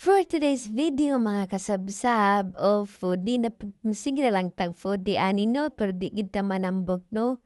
For today's video mga kasabsab o foodie na sige na lang tag foodie ani no pero di gid ta manambok no.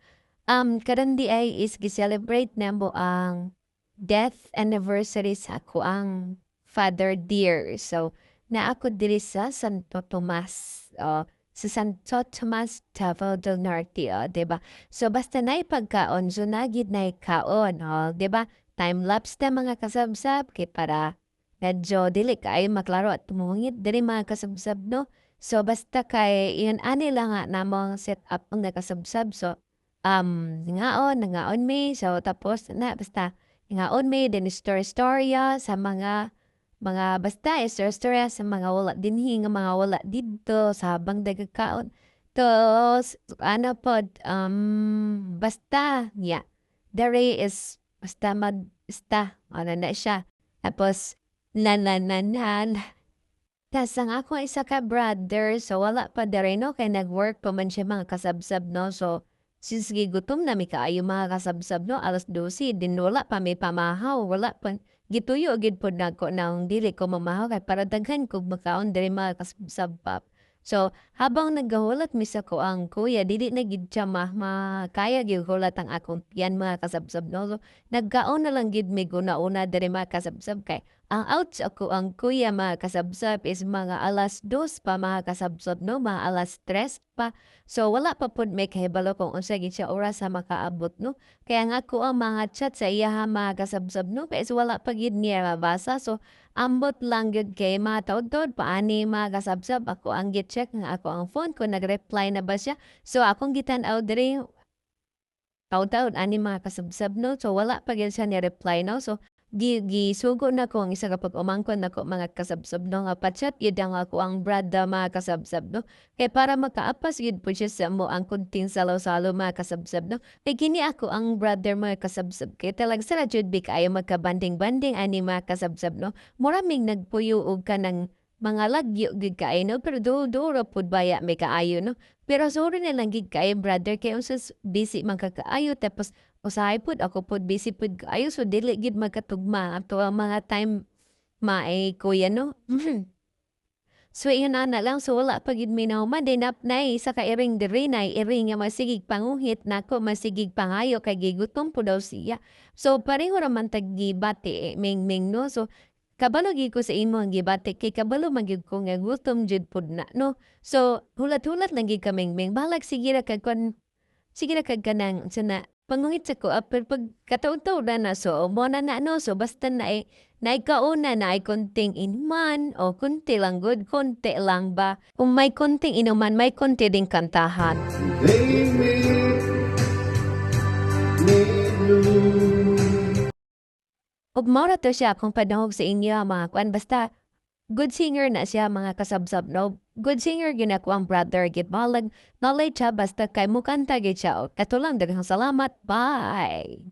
Karon di ay is gi-celebrate namo ang death anniversary sa ako ang father dear. So na ako diri sa Santo Tomas. Sa Santo Tomas, Davao del Norte, 'di ba? So basta na pagkaon, so nagid na kaon, 'di ba? Time lapse ta mga kasabsab kay para medyo dili kaayo maklaro at tumungit diri mga kasabsab, no? So, basta kay iyon ani lang nga namong set-up ang nakasabsab. So, nangaon mi. So, tapos na basta nangaon mi then istorya-istorya sa mga basta istorya-istorya sa mga wala dinhi nga mga wala didto sa habang nagkakaon. Tapos ano pod, basta yeah, dere is basta basta ano na siya. Tapos nanananan. Tas ang ako isa ka brother, so wala pa dere no, kay nag-work pa man siya mga kasabsab no. So, since gutom na mi kaayo mga kasabsab no, 12:00 din wala pa may pamahaw, wala pa gituyo gid pod nako nang dili ko mamahaw kay para daghan kog makaon diri mga kasabsab pap. So, habang nagahulat mi sa ko ang kuya, dili na gid siya makaya gyud hulat ang akong tiyan mga kasabsab no. So, nagkaon na lang gid mi guna-una diri mga kasabsab kay ang outs ako ang kuya mga kasabsab is mga 2:00 pa mga kasabsab no, mga 3:00 pa. So wala pa pud may kahibalo kung unsa gid siya oras sa makaabot no. Kaya nga ako ang mga chat sa iya mga kasabsab no, kay wala pa gid niya mabasa. So ambot lang gid kay mga taud-taud paani mga kasabsab ako ang gi-check nga ako ang phone ko nag-reply na ba siya. So akong gitan-aw diri taud-taud ani mga kasabsab no. So wala pa gyud siya ni-reply no. So gisugo na ko ang isa ka pag-umangkon nako mga kasabsab no nga pa-chat gyud ang ako ang brada mga kasabsab no. Kay para makaapas gyud po siya sa mo ang kunting salaw-salaw mga kasabsab no. Kay kini ako ang brother mga kasabsab kay talag sara jud bi kaayo magkabanding-banding ani mga kasabsab no. Mura ming nagpuyo og kanang mga lagyo gid kaayo no pero do ra pud baya may kaayo no. Pero suro na lang gid kaayo brother kay unsas busy man ka kaayo tapos usahay pod ako pod busy pod kaayo so dili gid magkatugma ato ang mga time maay kuya no. So iyon na lang so wala pa gid mi nahuman din nay sa kairing diri nay iring nga masigig panguhit nako masigig pangayo kay gigutom po daw siya. So pareho ra man tag gibati ming no. So kabalo gid ko sa imo ang gibati kay kabalo man gyud ko nga gutom jud pod na no. So hulat-hulat lang gid ka ming balag sige ra kag sige na kag kanang sana pangungit sa ko pero pag kataon-taon na so mo na no so basta naikauna na ay konting inuman o konti lang good konti lang ba kung may konting inuman may konti ding kantahan. Ug mao ra to siya kung padahog sa inyo mga kuan basta good singer na siya mga kasabsab no. Good singer gyud ako ang brother gid balag knowledge siya basta kay mo kanta gid siya. Kato lang daghang salamat. Bye.